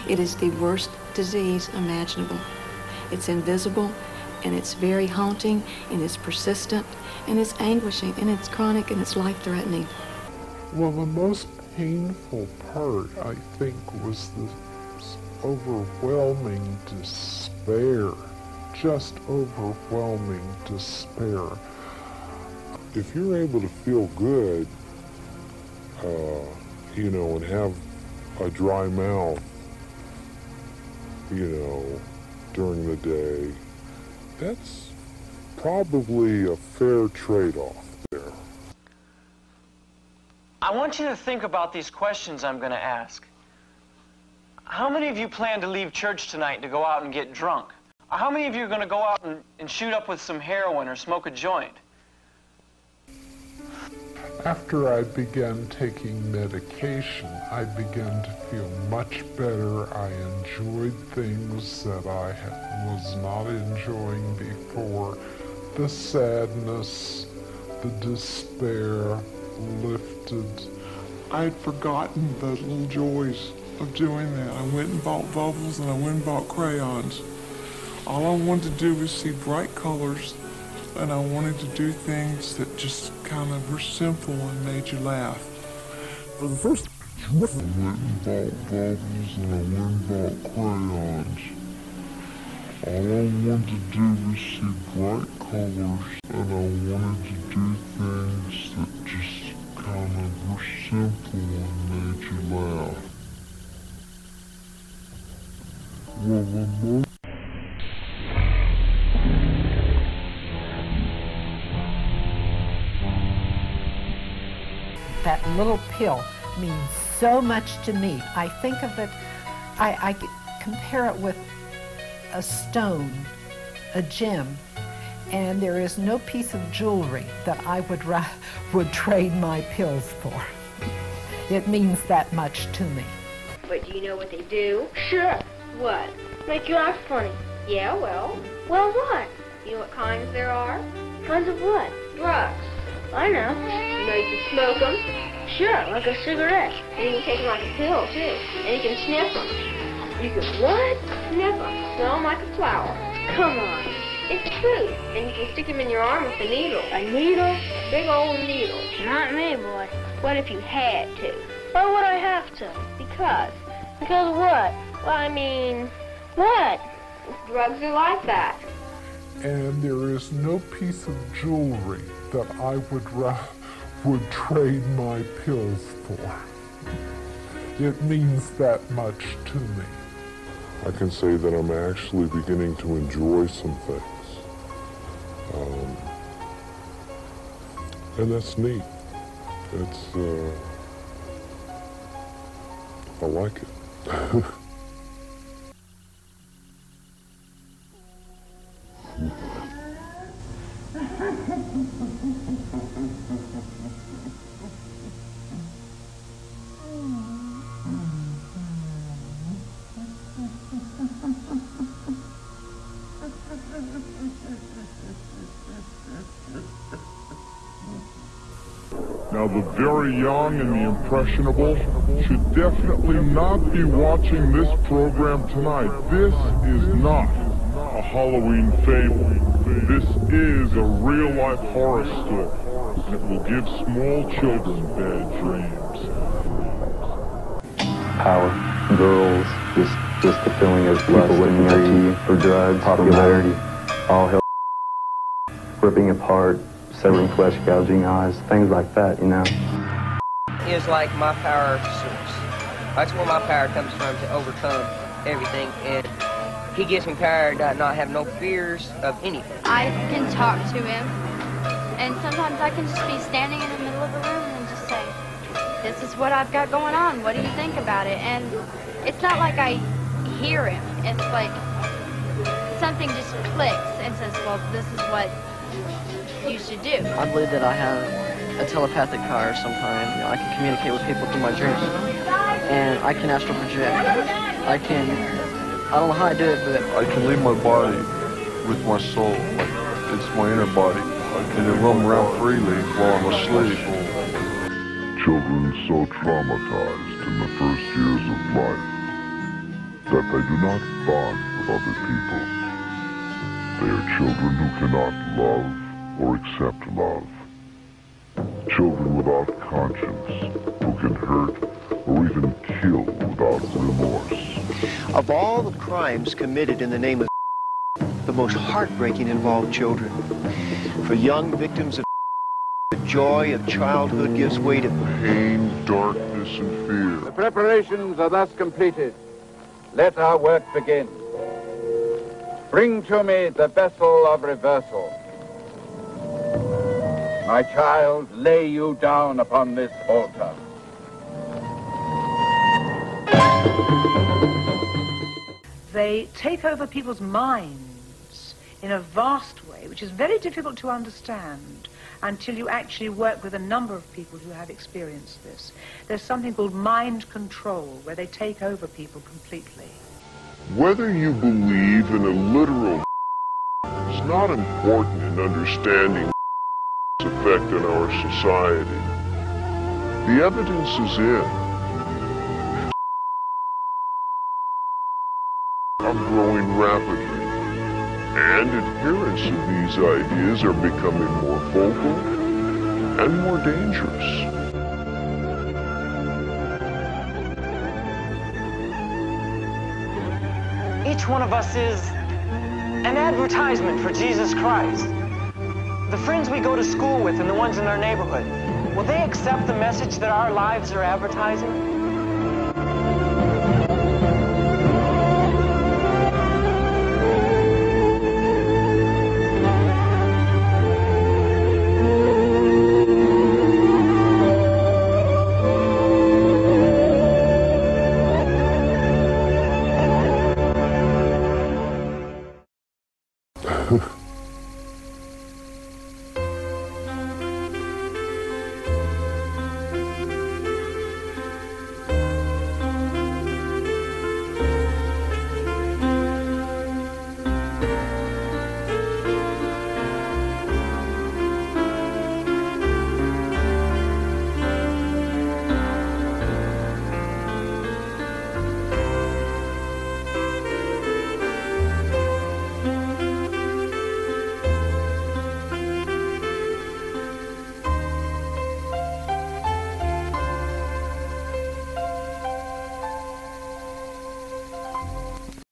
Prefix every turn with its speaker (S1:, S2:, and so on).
S1: It is the worst disease imaginable. It's invisible, and it's very haunting, and it's persistent, and it's anguishing, and it's chronic, and it's life-threatening.
S2: Well, the most painful part, I think, was this overwhelming despair. Just overwhelming despair. If you're able to feel good, you know, and have a dry mouth, you know, during the day, that's probably a fair trade-off there.
S3: I want you to think about these questions I'm going to ask. How many of you plan to leave church tonight to go out and get drunk? How many of you are going to go out and shoot up with some heroin or smoke a joint?
S2: After I began taking medication, I began to feel much better. I enjoyed things that I was not enjoying before. The sadness, the despair lifted.
S4: I had forgotten the little joys of doing that. I went and bought bubbles and I went and bought crayons. All I wanted to do was see bright colors, and I wanted to do things that just kind of were simple and made you laugh. For the first I went and bought bubbles and I went and bought crayons. All I wanted to do was see bright colors, and I wanted to do things that just kind of were simple and made you laugh. Well, the most
S5: that little pill means so much to me. I think of it, I compare it with a stone, a gem, and there is no piece of jewelry that I would trade my pills for. It means that much to me.
S6: But do you know what they do?
S7: Sure.
S6: What?
S7: Make you act funny.
S6: Yeah, well,
S7: What?
S6: you know what kinds there are?
S7: Kinds of what?
S6: Drugs.
S7: I know.
S6: You know you can smoke them,
S7: Sure, like a cigarette.
S6: and you can take them like a pill, too. And you can sniff them.
S7: You can what?
S6: Sniff them. Smell them like a flower.
S7: Come on.
S6: It's the truth. And you can stick them in your arm with a needle.
S7: A needle?
S6: A big old needle.
S7: Not me, boy.
S6: What if you had to?
S7: Why would I have to?
S6: Because.
S7: Because what?
S6: Well, I mean,
S7: What?
S6: drugs are like that.
S2: and there is no piece of jewelry that I would trade my pills for. It means that much to me. I can say that I'm actually beginning to enjoy some things. And that's neat. It's, I like it.
S8: Now, the very young and the impressionable should definitely not be watching this program tonight. This is not a Halloween fable. This is a real-life horror story, and it will give small children bad dreams.
S9: Power, girls, just the feeling of people looking at you for drugs, popularity, all hell, ripping apart, severing flesh, gouging eyes, things like that, you know.
S10: Is like my power source. That's where my power comes from, to overcome everything, and he gives me power to not have no fears of anything.
S11: I can talk to him, and sometimes I can just be standing in the middle of a room and just say, this is what I've got going on, what do you think about it? And it's not like I hear him, it's like something just clicks and says, well, this is what you should do.
S12: I believe that I have a telepathic power of some kind. You know, I can communicate with people through my dreams, and I can astral project. I don't know how I do it, but
S8: I can leave my body with my soul, like it's my inner body. I can roam around freely while I'm asleep. Children so traumatized in the first years of life. that they do not bond with other people. They are children who cannot love or accept love. Children without conscience, who can hurt or even kill without remorse.
S13: Of all the crimes committed in the name of the most heartbreaking involve children. For young victims of the joy of childhood gives way to
S8: pain, darkness, and fear.
S14: The preparations are thus completed. Let our work begin. Bring to me the vessel of reversal. My child, lay you down upon this altar.
S15: They take over people's minds in a vast way, which is very difficult to understand until you actually work with a number of people who have experienced this. There's something called mind control, where they take over people completely.
S8: Whether you believe in a literal is not important in understanding its effect on our society. The evidence is in. Are growing rapidly, and adherents of these ideas are becoming more vocal and more dangerous.
S3: Each one of us is an advertisement for Jesus Christ. The friends we go to school with and the ones in our neighborhood, will they accept the message that our lives are advertising?